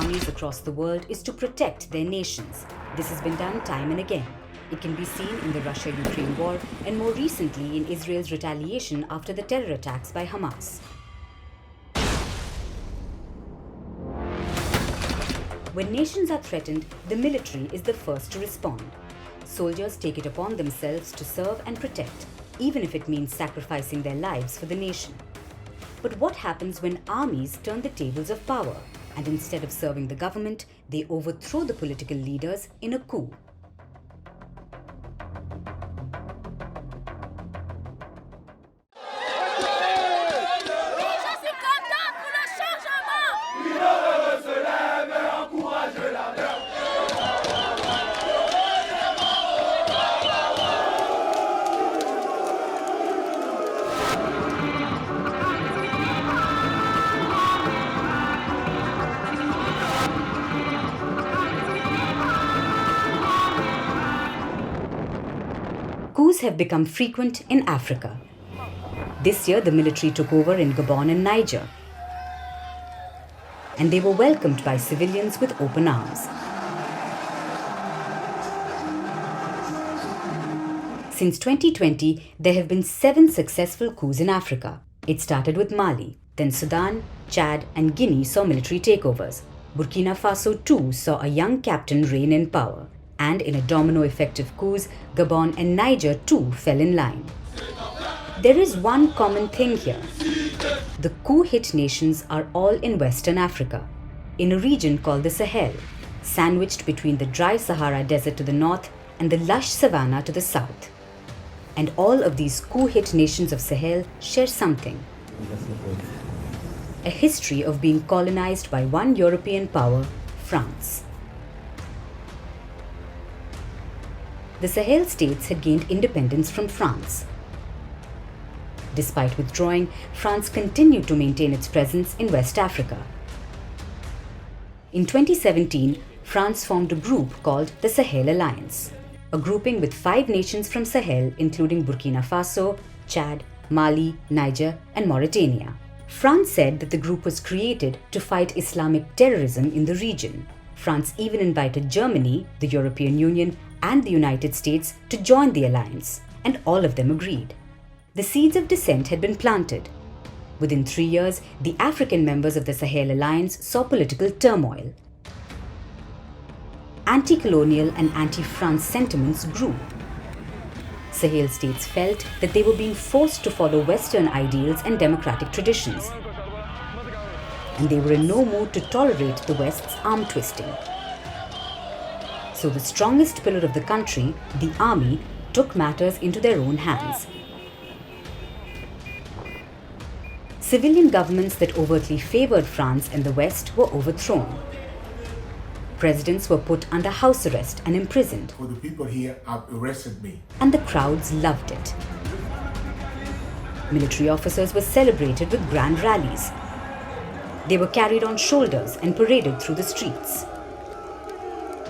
armies across the world is to protect their nations. This has been done time and again. It can be seen in the Russia-Ukraine war and more recently in Israel's retaliation after the terror attacks by Hamas. When nations are threatened, the military is the first to respond. Soldiers take it upon themselves to serve and protect, even if it means sacrificing their lives for the nation. But what happens when armies turn the tables of power and instead of serving the government, they overthrow the political leaders in a coup? Coups have become frequent in Africa. This year, the military took over in Gabon and Niger, and they were welcomed by civilians with open arms. Since 2020, there have been 7 successful coups in Africa. It started with Mali, then Sudan, Chad, and Guinea saw military takeovers. Burkina Faso too saw a young captain reign in power. And in a domino effect of coups, Gabon and Niger too fell in line. There is one common thing here. The coup-hit nations are all in Western Africa, in a region called the Sahel, sandwiched between the dry Sahara Desert to the north and the lush savanna to the south. And all of these coup-hit nations of Sahel share something: a history of being colonized by one European power, France. The Sahel states had gained independence from France. Despite withdrawing, France continued to maintain its presence in West Africa. In 2017, France formed a group called the Sahel Alliance, a grouping with 5 nations from Sahel including Burkina Faso, Chad, Mali, Niger, and Mauritania. France said that the group was created to fight Islamic terrorism in the region. France even invited Germany, the European Union, and the United States to join the alliance, and all of them agreed. The seeds of dissent had been planted. Within 3 years, the African members of the Sahel Alliance saw political turmoil. Anti-colonial and anti-France sentiments grew. Sahel states felt that they were being forced to follow Western ideals and democratic traditions, and they were in no mood to tolerate the West's arm twisting. So the strongest pillar of the country, the army, took matters into their own hands. Civilian governments that overtly favored France and the West were overthrown. Presidents were put under house arrest and imprisoned. For the people here have arrested me. And the crowds loved it. Military officers were celebrated with grand rallies. They were carried on shoulders and paraded through the streets.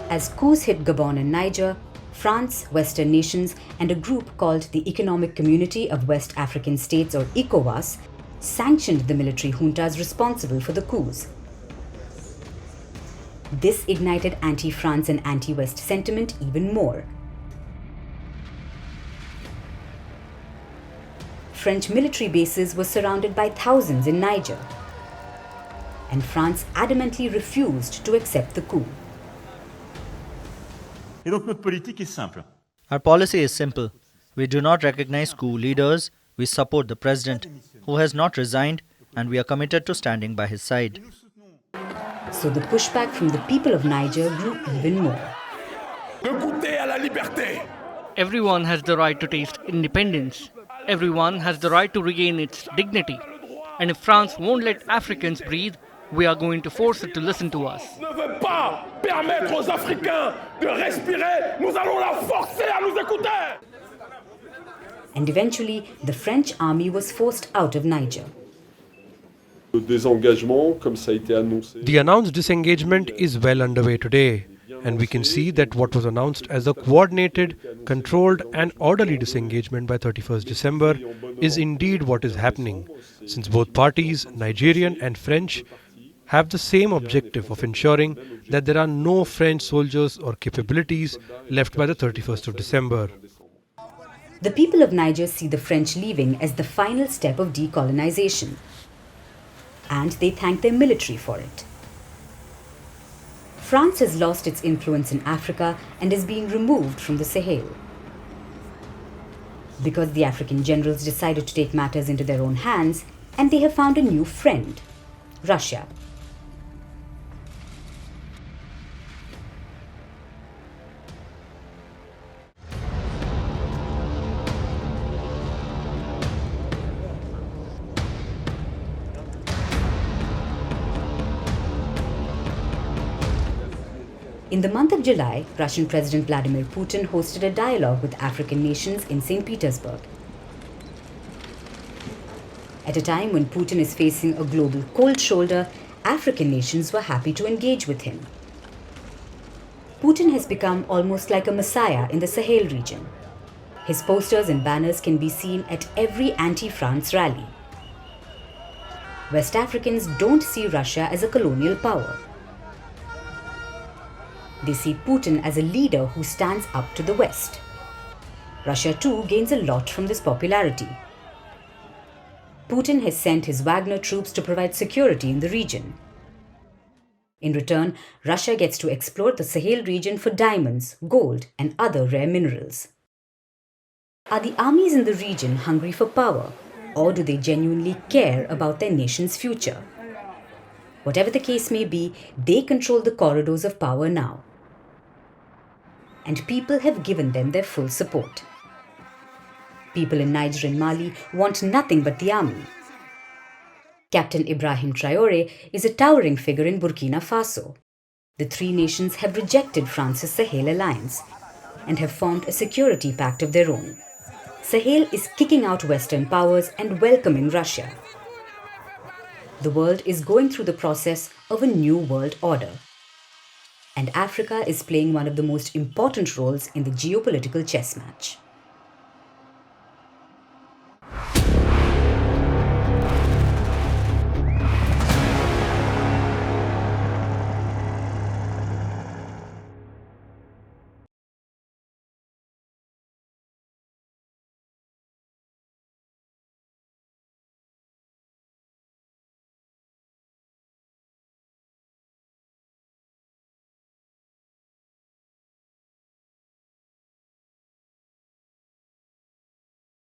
As coups hit Gabon and Niger, France, Western nations, and a group called the Economic Community of West African States, or ECOWAS, sanctioned the military juntas responsible for the coups. This ignited anti-France and anti-West sentiment even more. French military bases were surrounded by thousands in Niger, and France adamantly refused to accept the coup. Et donc notre politique est simple. Our policy is simple. We do not recognize coup leaders. We support the president, who has not resigned, and we are committed to standing by his side. So the pushback from the people of Niger grew even more. Everyone has the right to taste independence. Everyone has the right to regain its dignity. And if France won't let Africans breathe, we are going to force it to listen to us. Ne veut pas permettre aux Africains de respirer. Nous allons la forcer à nous écouter. And eventually, the French army was forced out of Niger. The announced disengagement is well underway today, and we can see that what was announced as a coordinated, controlled and orderly disengagement by 31st December is indeed what is happening, since both parties, Nigerian and French, have the same objective of ensuring that there are no French soldiers or capabilities left by the 31st of December. The people of Niger see the French leaving as the final step of decolonization, and they thank their military for it. France has lost its influence in Africa and is being removed from the Sahel. Because the African generals decided to take matters into their own hands, and they have found a new friend, Russia. In the month of July, Russian President Vladimir Putin hosted a dialogue with African nations in St. Petersburg. At a time when Putin is facing a global cold shoulder, African nations were happy to engage with him. Putin has become almost like a messiah in the Sahel region. His posters and banners can be seen at every anti-France rally. West Africans don't see Russia as a colonial power. They see Putin as a leader who stands up to the West. Russia too gains a lot from this popularity. Putin has sent his Wagner troops to provide security in the region. In return, Russia gets to explore the Sahel region for diamonds, gold, and other rare minerals. Are the armies in the region hungry for power, or do they genuinely care about their nation's future? Whatever the case may be, they control the corridors of power now. And people have given them their full support. People in Niger and Mali want nothing but the army. Captain Ibrahim Traoré is a towering figure in Burkina Faso. The three nations have rejected France's Sahel alliance and have formed a security pact of their own. Sahel is kicking out Western powers and welcoming Russia. The world is going through the process of a new world order. And Africa is playing one of the most important roles in the geopolitical chess match.